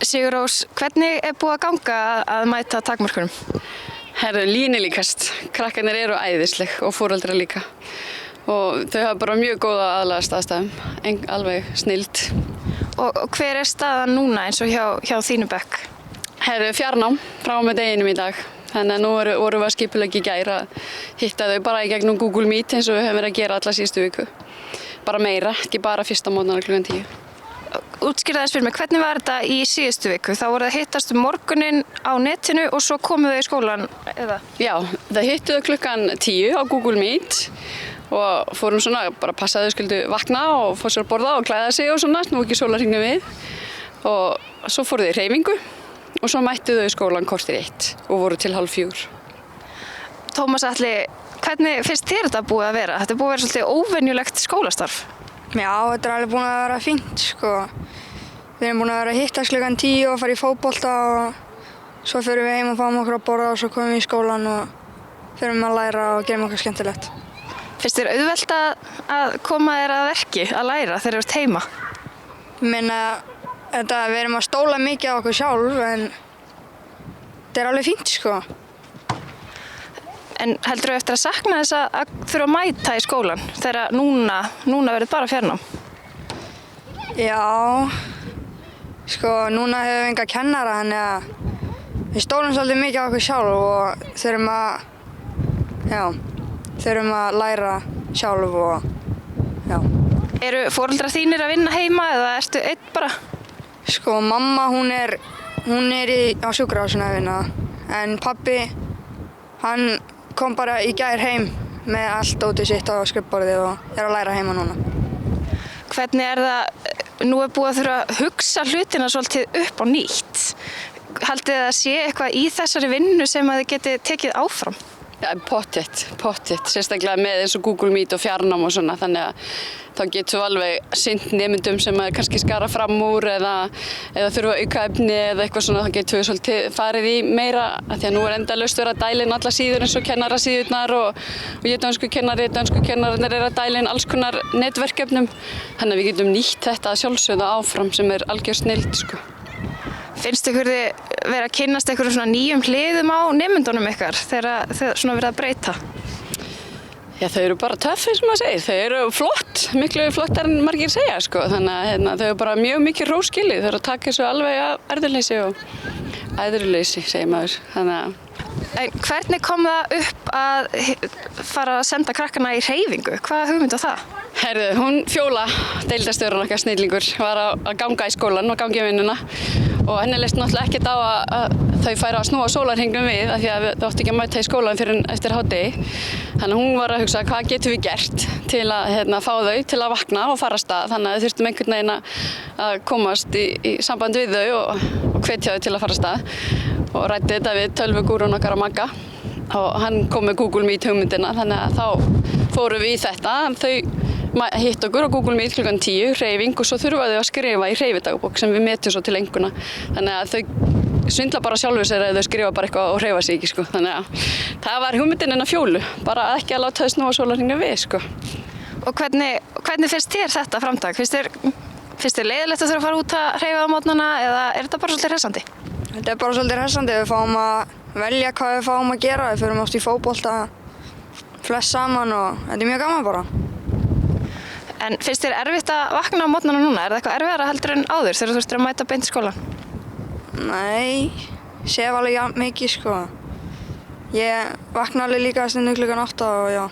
Sigurrós, hvernig búið að ganga að mæta takmörkunum? Línilíkast. Krakkarnir eru æðisleg og foreldrar líka. Og þau hafa bara mjög góða aðlagast aðstæðum, alveg snilld. Og hver staðan núna eins og hjá þínu bekk? Fjarnám frá með deginum í dag. Þannig að nú vorum við að skipuleggja í gær að hitta þau bara í gegnum Google Meet eins og við höfum verið að gera alla síðustu viku. Bara meira, ekki bara fyrsta mótnana klukkan 10. Útskýrðu aðeins fyrir mig, hvernig var þetta í síðustu viku? Þá voru það hittast morguninn á netinu og svo komu þau í skólan, eða? Já, það hittu þau klukkan 10 á Google Meet og fórum svona bara að passa að þau skyldu vakna og fá sér að borða og klæða sig og svona, nú ekki sólarhringnum við. Og svo fóru þau í hreyfingu og svo mættu þau í skólan kortir 1 og voru til 3:30. Tómas Atli, hvernig finnst þér þetta búið að vera? Þetta er búið að vera svolítið óvenjulegt skólastarf. Já, þetta er alveg búin að vera fínt, sko. Við erum búin að vera að hittast klukkan 10 og fara í fótbolta og svo förum við heim og fáum okkur að borða og svo komum við í skólan og förum að læra og gerum okkur skemmtilegt. Finnst þér auðvelt að koma þér að verki, að læra þegar þú ert heima? Ég meina, við erum að stóla mikið á okkur sjálf en þetta er alveg fínt, sko. En heldurðu eftir að sakna þess að þurfa að mæta í skólan þegar núna verður bara fjarnám? Já, sko núna höfum við enga kennara þannig að við stólum svolítið mikið á okkur sjálf og þurfum að læra sjálf og já. Eru foreldrar þínir að vinna heima eða ertu einn bara? Sko mamma hún er á sjúkrahúsinu að vinna en pabbi hann kom bara í gær heim með allt dótið sitt á skrifborðið og er að læra heima núna. Hvernig er það, nú er búið að þurfa að hugsa hlutina svolítið upp á nýtt. Haldið þið að sé eitthvað í þessari vinnu sem að þið geti tekið áfram? Já, pottet, sérstaklega með eins og Google Meet og fjarnám og svona, þannig að þá getum við alveg sinnt nemyndum sem að kannski skara fram úr eða þurfa aukaefni eða eitthvað svona, þá getum við svolítið farið í meira, af því að nú er endalaust verið að dæla inn alla síður eins og kennarasíðurnar og ég dönskukennararnir eru að dæla inn alls konar netverkefnum, þannig að við getum nýtt þetta að sjálfsögða áfram sem er algjör snilld, sko. Finnst ykkur þið vera að kynnast einhverjum svona nýjum hliðum á nemyndunum ykkar þegar þið svona verið að breyta? Já, þau eru bara töff eins og maður segir, þau eru flott, miklu flottar en margir segja, sko, þannig að þau eru bara mjög mikið róskilið, þau eru að taka þessu alveg að erðurleysi og æðruleysi, segir maður, þannig að. En hvernig kom það upp að fara að senda krakkana í hreyfingu? Hvað hugmynd á það? Hún Fjóla, deildarstjórinn okkar snillingur, var að ganga í skólan og gangi í vinnuna og henni leist náttúrulega ekkert á að þau færu að snúa sólarhringnum við af því að þau áttu ekki að mæta í skólan fyrir eftir hádegi. Þannig að hún var að hugsa hvað getum við gert til að fá þau til að vakna og fara af stað. Þannig að þau þurftum einhvern veginn að komast í samband við þau og hvetja þau til að fara af stað og ræddi þetta við tölvugúrun okkar að Magga og hann kom með Google Meet hugmyndina þannig að þá fórum við í þetta. Þau hitt okkur á Google Meet klukkan 10, hreyfing og svo þurfa þau að skrifa í hreyfidagbók sem við metum svo til enguna. Þannig að þau svindla bara sjálfur sér að þau skrifa bara eitthvað og hreyfa sig ekki, sko. Þannig að það var hugmyndin hennar Fjólu, bara ekki að láta þau snúa sólarhringnum við, sko. Og hvernig finnst þér þetta framtak? Finnst þér leiðilegt að þurfa að fara út að hreyfa á mótnana eða er þetta bara svolítið hressandi? Þetta er bara svolítið hressandi, við fáum að velja hvað við fáum að gera, við förum oft í fótbolta flest saman og þetta er mjög gaman bara. En finnst þér erfitt að vakna á mótnana núna? Er það eitthvað erfiðara heldur en áður þegar þú þurftir að mæta beint í skólann? Nei, sef alveg jafn mikið, sko. Ég vakna alveg líka stundum klukkan 8 og já.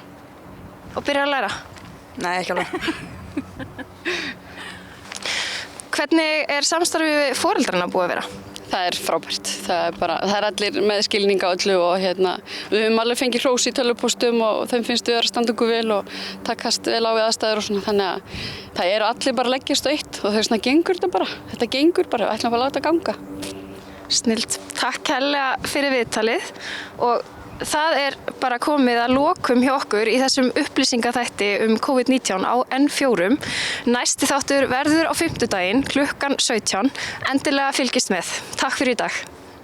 Og byrjar að læra? Nei, ekki alveg. Hvernig er samstarfið við foreldrana búið að vera? Það er frábært. Það er allir með skilning á öllu og við höfum alveg fengið hrós í tölvupóstum og þeim finnst við að standa okkur vel og takast vel á við aðstæður og svona. Þannig að það eru allir bara að leggjast á eitt og það er svona gengur þetta bara. Þetta gengur bara, við ætlum bara að láta ganga. Snillt. Takk kærlega fyrir viðtalið og það er bara komið að lokum hjá okkur í þessum upplýsingaþætti COVID-19 á N4. Næsti þáttur verður á fimmtudaginn klukkan 17. Endilega fylgist með. Takk fyrir í dag.